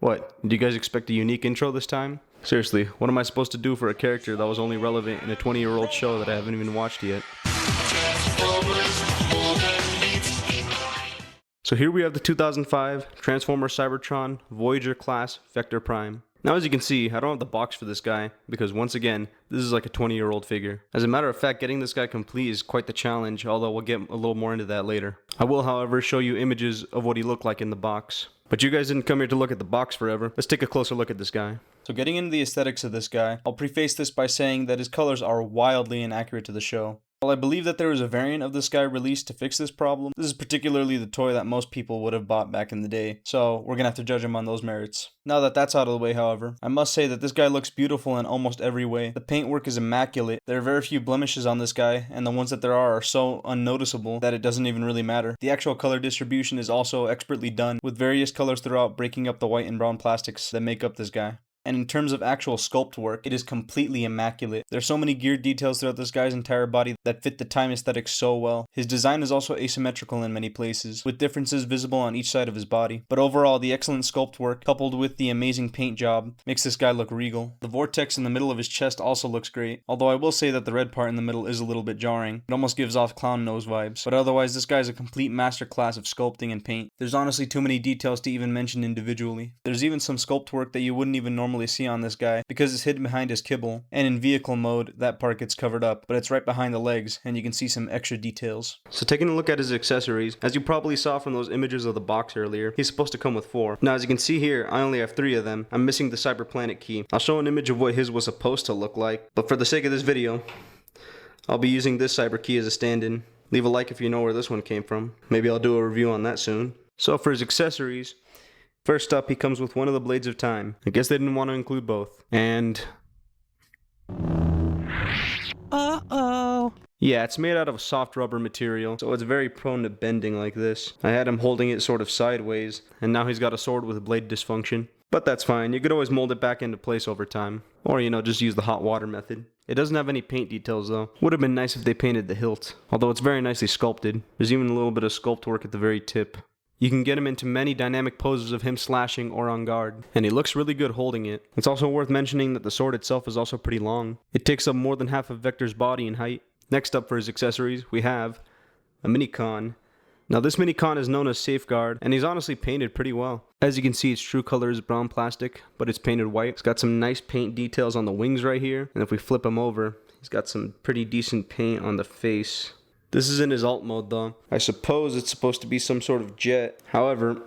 What, do you guys expect a unique intro this time? Seriously, what am I supposed to do for a character that was only relevant in a 20-year-old show that I haven't even watched yet? So here we have the 2005 Transformers Cybertron Voyager class Vector Prime. Now as you can see, I don't have the box for this guy, because once again, this is like a 20-year-old figure. As a matter of fact, getting this guy complete is quite the challenge, although we'll get a little more into that later. I will, however, show you images of what he looked like in the box. But you guys didn't come here to look at the box forever. Let's take a closer look at this guy. So getting into the aesthetics of this guy, I'll preface this by saying that his colors are wildly inaccurate to the show. While I believe that there is a variant of this guy released to fix this problem, this is particularly the toy that most people would have bought back in the day, so we're gonna have to judge him on those merits. Now that that's out of the way, however, I must say that this guy looks beautiful in almost every way. The paintwork is immaculate, there are very few blemishes on this guy, and the ones that there are so unnoticeable that it doesn't even really matter. The actual color distribution is also expertly done, with various colors throughout breaking up the white and brown plastics that make up this guy. And in terms of actual sculpt work, it is completely immaculate. There's so many gear details throughout this guy's entire body that fit the time aesthetic so well. His design is also asymmetrical in many places, with differences visible on each side of his body. But overall, the excellent sculpt work, coupled with the amazing paint job, makes this guy look regal. The vortex in the middle of his chest also looks great, although I will say that the red part in the middle is a little bit jarring. It almost gives off clown nose vibes. But otherwise, this guy is a complete masterclass of sculpting and paint. There's honestly too many details to even mention individually. There's even some sculpt work that you wouldn't even normally see on this guy because it's hidden behind his kibble, and in vehicle mode that part gets covered up, but it's right behind the legs and you can see some extra details. So taking a look at his accessories, as you probably saw from those images of the box earlier, he's supposed to come with 4. Now as you can see here, I only have 3 of them. I'm missing the Cyberplanet key. I'll show an image of what his was supposed to look like, but for the sake of this video, I'll be using this cyber key as a stand-in. Leave a like if you know where this one came from. Maybe I'll do a review on that soon. So for his accessories, first up, he comes with one of the Blades of Time. I guess they didn't want to include both. And yeah, it's made out of a soft rubber material, so it's very prone to bending like this. I had him holding it sort of sideways, and now he's got a sword with blade dysfunction. But that's fine, you could always mold it back into place over time. Or, just use the hot water method. It doesn't have any paint details though. Would have been nice if they painted the hilt, although it's very nicely sculpted. There's even a little bit of sculpt work at the very tip. You can get him into many dynamic poses of him slashing or on guard, and he looks really good holding it. It's also worth mentioning that the sword itself is also pretty long. It takes up more than half of Vector's body in height. Next up for his accessories, we have a Minicon. Now this Minicon is known as Safeguard, and he's honestly painted pretty well. As you can see, its true color is brown plastic, but it's painted white. It's got some nice paint details on the wings right here, and if we flip him over, he's got some pretty decent paint on the face. This is in his alt mode though. I suppose it's supposed to be some sort of jet. However,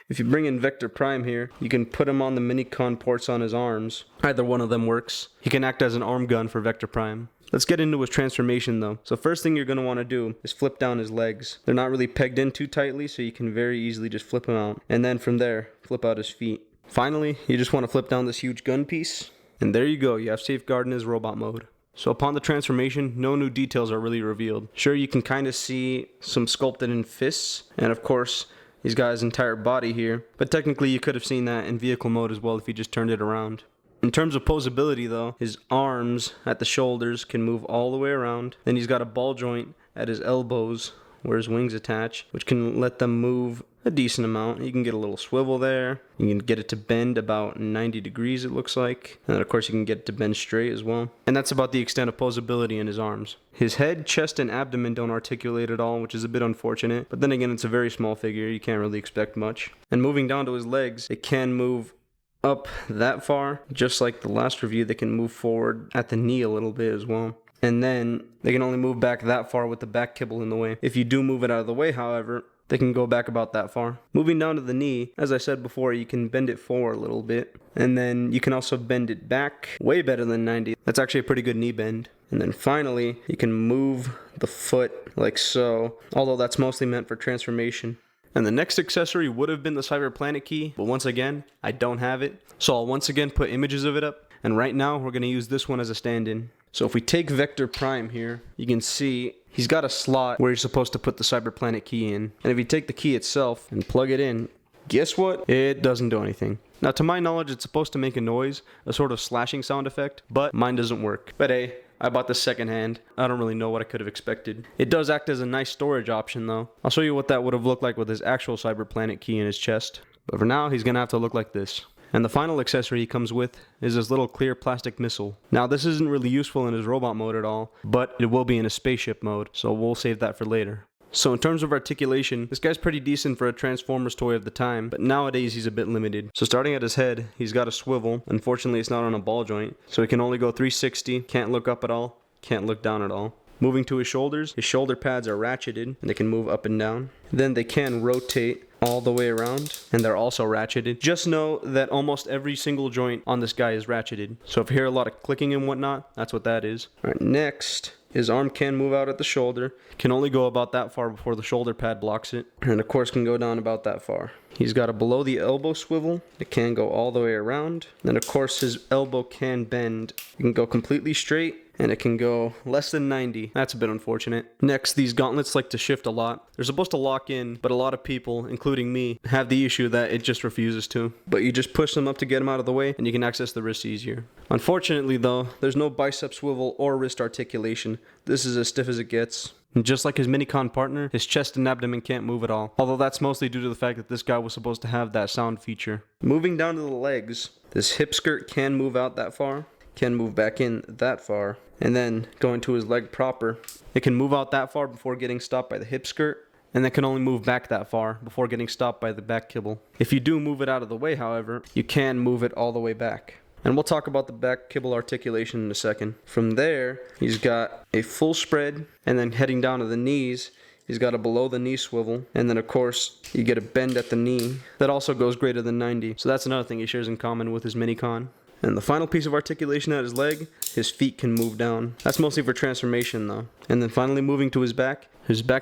if you bring in Vector Prime here, you can put him on the Minicon ports on his arms. Either one of them works. He can act as an arm gun for Vector Prime. Let's get into his transformation though. So first thing you're going to want to do is flip down his legs. They're not really pegged in too tightly, so you can very easily just flip them out. And then from there, flip out his feet. Finally, you just want to flip down this huge gun piece. And there you go, you have Safeguard in his robot mode. So upon the transformation, no new details are really revealed. Sure, you can kind of see some sculpted in fists, and of course, he's got his entire body here, but technically you could have seen that in vehicle mode as well if you just turned it around. In terms of posability though, his arms at the shoulders can move all the way around. Then he's got a ball joint at his elbows where his wings attach, which can let them move a decent amount. You can get a little swivel there. You can get it to bend about 90 degrees, it looks like. And then of course you can get it to bend straight as well. And that's about the extent of posability in his arms. His head, chest, and abdomen don't articulate at all, which is a bit unfortunate. But then again, it's a very small figure. You can't really expect much. And moving down to his legs, it can move up that far. Just like the last review, they can move forward at the knee a little bit as well. And then they can only move back that far with the back kibble in the way. If you do move it out of the way, however, they can go back about that far. Moving down to the knee, as I said before, you can bend it forward a little bit. And then you can also bend it back way better than 90. That's actually a pretty good knee bend. And then finally, you can move the foot like so, although that's mostly meant for transformation. And the next accessory would have been the Cyberplanet key, but once again, I don't have it. So I'll once again put images of it up, and right now we're going to use this one as a stand-in. So if we take Vector Prime here, you can see he's got a slot where you're supposed to put the Cyberplanet key in. And if you take the key itself and plug it in, guess what? It doesn't do anything. Now to my knowledge, it's supposed to make a noise, a sort of slashing sound effect, but mine doesn't work. But hey, I bought this secondhand. I don't really know what I could have expected. It does act as a nice storage option though. I'll show you what that would have looked like with his actual Cyberplanet key in his chest. But for now, he's going to have to look like this. And the final accessory he comes with is this little clear plastic missile. Now this isn't really useful in his robot mode at all, but it will be in his spaceship mode, so we'll save that for later. So in terms of articulation, this guy's pretty decent for a Transformers toy of the time, but nowadays he's a bit limited. So starting at his head, he's got a swivel. Unfortunately, it's not on a ball joint, so he can only go 360, can't look up at all, can't look down at all. Moving to his shoulder pads are ratcheted, and they can move up and down. Then they can rotate all the way around, and they're also ratcheted. Just know that almost every single joint on this guy is ratcheted. So if you hear a lot of clicking and whatnot, that's what that is. Alright, next, his arm can move out at the shoulder. Can only go about that far before the shoulder pad blocks it. And of course can go down about that far. He's got a below the elbow swivel. It can go all the way around. Then of course his elbow can bend. It can go completely straight, and it can go less than 90. That's a bit unfortunate. Next, these gauntlets like to shift a lot. They're supposed to lock in, but a lot of people, including me, have the issue that it just refuses to. But you just push them up to get them out of the way, and you can access the wrist easier. Unfortunately though, there's no bicep swivel or wrist articulation. This is as stiff as it gets. And just like his Minicon partner, his chest and abdomen can't move at all. Although that's mostly due to the fact that this guy was supposed to have that sound feature. Moving down to the legs, this hip skirt can move out that far. Can move back in that far, and then going to his leg proper, it can move out that far before getting stopped by the hip skirt, and then can only move back that far before getting stopped by the back kibble. If you do move it out of the way, however, you can move it all the way back. And we'll talk about the back kibble articulation in a second. From there, he's got a full spread, and then heading down to the knees, he's got a below the knee swivel, and then of course you get a bend at the knee that also goes greater than 90. So that's another thing he shares in common with his Minicon. And the final piece of articulation at his leg, his feet can move down. That's mostly for transformation though. And then finally moving to his back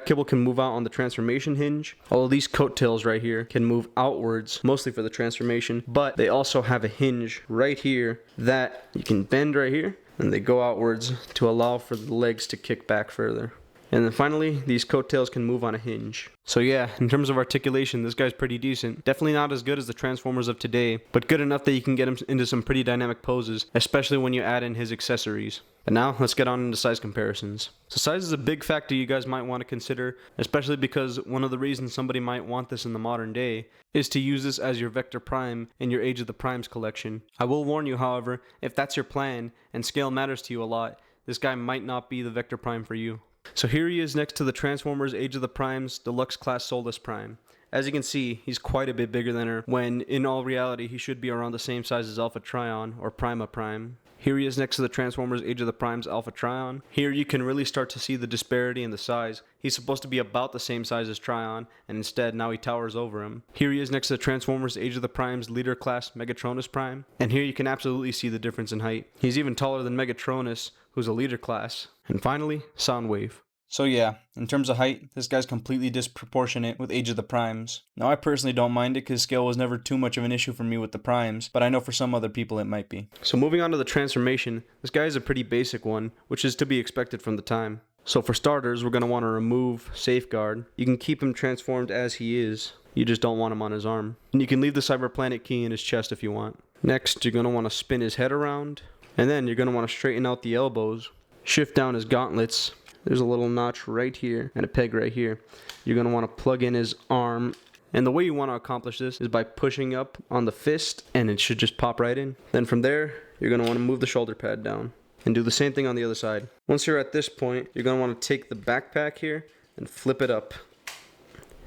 kibble can move out on the transformation hinge. All of these coattails right here can move outwards, mostly for the transformation, but they also have a hinge right here that you can bend right here, and they go outwards to allow for the legs to kick back further. And then finally, these coattails can move on a hinge. So yeah, in terms of articulation, this guy's pretty decent. Definitely not as good as the Transformers of today, but good enough that you can get him into some pretty dynamic poses, especially when you add in his accessories. And now, let's get on into size comparisons. So size is a big factor you guys might want to consider, especially because one of the reasons somebody might want this in the modern day is to use this as your Vector Prime in your Age of the Primes collection. I will warn you, however, if that's your plan, and scale matters to you a lot, this guy might not be the Vector Prime for you. So here he is next to the Transformers Age of the Primes Deluxe Class Solus Prime. As you can see, he's quite a bit bigger than her, when in all reality he should be around the same size as Alpha Trion or Prima Prime. Here he is next to the Transformers Age of the Primes Alpha Trion. Here you can really start to see the disparity in the size. He's supposed to be about the same size as Trion, and instead now he towers over him. Here he is next to the Transformers Age of the Primes Leader Class Megatronus Prime, and here you can absolutely see the difference in height. He's even taller than Megatronus, who's a Leader Class. And finally, Soundwave. So yeah, in terms of height, this guy's completely disproportionate with Age of the Primes. Now I personally don't mind it because scale was never too much of an issue for me with the Primes, but I know for some other people it might be. So moving on to the transformation, this guy is a pretty basic one, which is to be expected from the time. So for starters, we're going to want to remove Safeguard. You can keep him transformed as he is, you just don't want him on his arm. And you can leave the Cyberplanet key in his chest if you want. Next, you're going to want to spin his head around, and then you're going to want to straighten out the elbows, shift down his gauntlets. There's a little notch right here and a peg right here. You're going to want to plug in his arm. And the way you want to accomplish this is by pushing up on the fist, and it should just pop right in. Then from there, you're going to want to move the shoulder pad down and do the same thing on the other side. Once you're at this point, you're going to want to take the backpack here and flip it up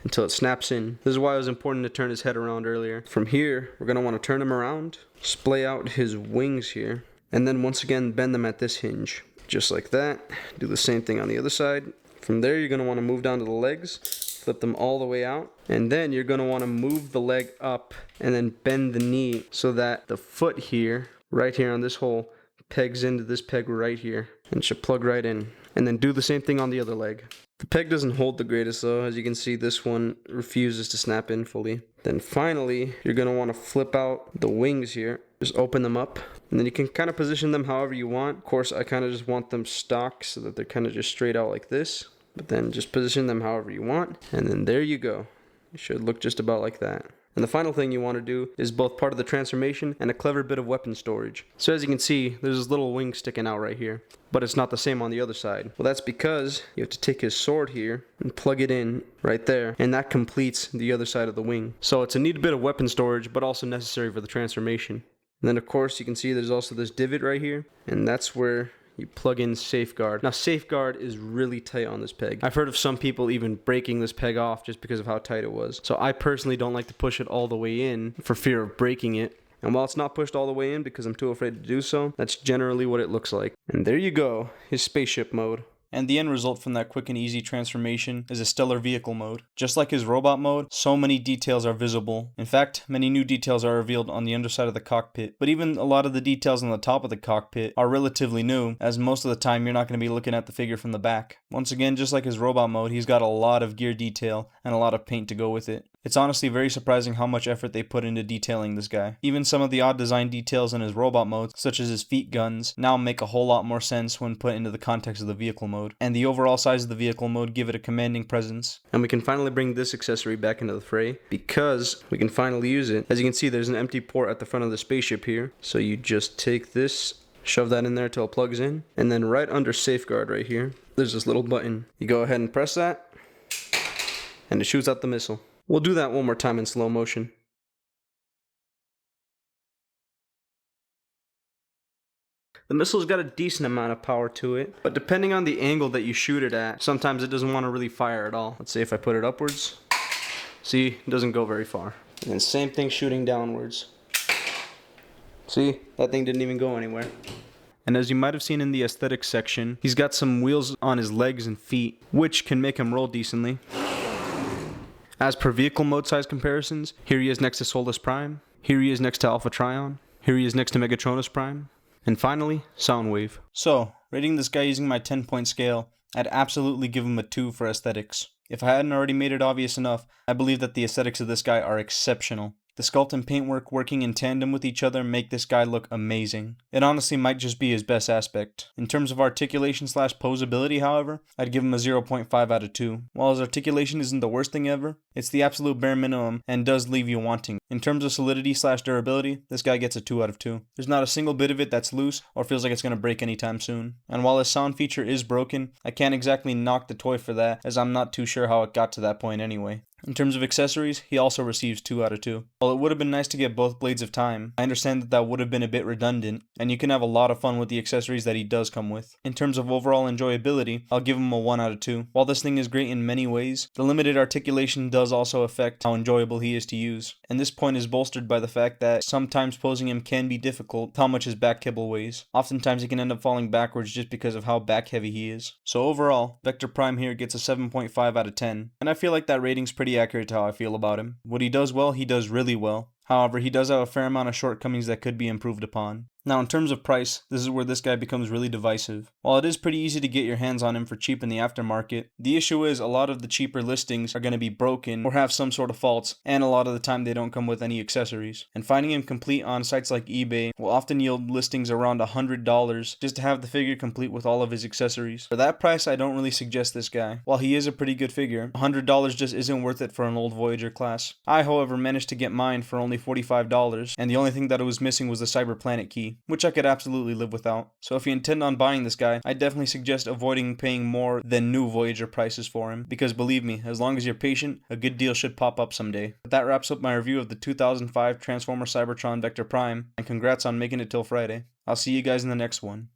until it snaps in. This is why it was important to turn his head around earlier. From here, we're going to want to turn him around, splay out his wings here, and then once again bend them at this hinge. Just like that. Do the same thing on the other side. From there, you're going to want to move down to the legs, flip them all the way out, and then you're going to want to move the leg up and then bend the knee so that the foot here, right here on this hole, pegs into this peg right here and should plug right in. And then do the same thing on the other leg. The peg doesn't hold the greatest though. As you can see, this one refuses to snap in fully. Then finally, you're going to want to flip out the wings here. Just open them up, and then you can kind of position them however you want. Of course, I kind of just want them stock so that they're kind of just straight out like this. But then just position them however you want, and then there you go. It should look just about like that. And the final thing you want to do is both part of the transformation and a clever bit of weapon storage. So as you can see, there's this little wing sticking out right here, but it's not the same on the other side. Well, that's because you have to take his sword here and plug it in right there, and that completes the other side of the wing. So it's a neat bit of weapon storage, but also necessary for the transformation. And then of course you can see there's also this divot right here, and that's where you plug in safeguard. Now safeguard is really tight on this peg. I've heard of some people even breaking this peg off just because of how tight it was. So I personally don't like to push it all the way in for fear of breaking it. And while it's not pushed all the way in because I'm too afraid to do so, that's generally what it looks like. And there you go, his spaceship mode. And the end result from that quick and easy transformation is a stellar vehicle mode. Just like his robot mode, so many details are visible. In fact, many new details are revealed on the underside of the cockpit. But even a lot of the details on the top of the cockpit are relatively new, as most of the time you're not going to be looking at the figure from the back. Once again, just like his robot mode, he's got a lot of gear detail and a lot of paint to go with it. It's honestly very surprising how much effort they put into detailing this guy. Even some of the odd design details in his robot mode, such as his feet guns, now make a whole lot more sense when put into the context of the vehicle mode. And the overall size of the vehicle mode give it a commanding presence. And we can finally bring this accessory back into the fray, because we can finally use it. As you can see, there's an empty port at the front of the spaceship here. So you just take this, shove that in there till it plugs in, and then right under safeguard right here, there's this little button. You go ahead and press that, and it shoots out the missile. We'll do that one more time in slow motion. The missile's got a decent amount of power to it, but depending on the angle that you shoot it at, sometimes it doesn't want to really fire at all. Let's say if I put it upwards, see, it doesn't go very far. And then same thing shooting downwards. See, that thing didn't even go anywhere. And as you might have seen in the aesthetics section, he's got some wheels on his legs and feet, which can make him roll decently. As per vehicle mode size comparisons, here he is next to Solus Prime, here he is next to Alpha Trion, here he is next to Megatronus Prime, and finally, Soundwave. So, rating this guy using my 10-point scale, I'd absolutely give him a 2 for aesthetics. If I hadn't already made it obvious enough, I believe that the aesthetics of this guy are exceptional. The sculpt and paintwork working in tandem with each other make this guy look amazing. It honestly might just be his best aspect. In terms of articulation / posability, however, I'd give him a 0.5 out of 2. While his articulation isn't the worst thing ever, it's the absolute bare minimum and does leave you wanting. In terms of solidity / durability, this guy gets a 2 out of 2. There's not a single bit of it that's loose or feels like it's going to break anytime soon. And while his sound feature is broken, I can't exactly knock the toy for that, as I'm not too sure how it got to that point anyway. In terms of accessories, he also receives 2 out of 2. While it would have been nice to get both Blades of Time, I understand that that would have been a bit redundant, and you can have a lot of fun with the accessories that he does come with. In terms of overall enjoyability, I'll give him a 1 out of 2. While this thing is great in many ways, the limited articulation does also affect how enjoyable he is to use. And this point is bolstered by the fact that sometimes posing him can be difficult with how much his back kibble weighs. Oftentimes he can end up falling backwards just because of how back heavy he is. So overall, Vector Prime here gets a 7.5 out of 10, and I feel like that rating's pretty accurate to how I feel about him. What he does well, he does really well. However, he does have a fair amount of shortcomings that could be improved upon. Now, in terms of price, this is where this guy becomes really divisive. While it is pretty easy to get your hands on him for cheap in the aftermarket, the issue is a lot of the cheaper listings are going to be broken or have some sort of faults, and a lot of the time they don't come with any accessories. And finding him complete on sites like eBay will often yield listings around $100 just to have the figure complete with all of his accessories. For that price, I don't really suggest this guy. While he is a pretty good figure, $100 just isn't worth it for an old Voyager class. I, however, managed to get mine for only $45, and the only thing that it was missing was the Cyberplanet key, which I could absolutely live without. So if you intend on buying this guy, I definitely suggest avoiding paying more than new Voyager prices for him, because believe me, as long as you're patient, a good deal should pop up someday. But that wraps up my review of the 2005 Transformer Cybertron Vector Prime, and congrats on making it till Friday. I'll see you guys in the next one.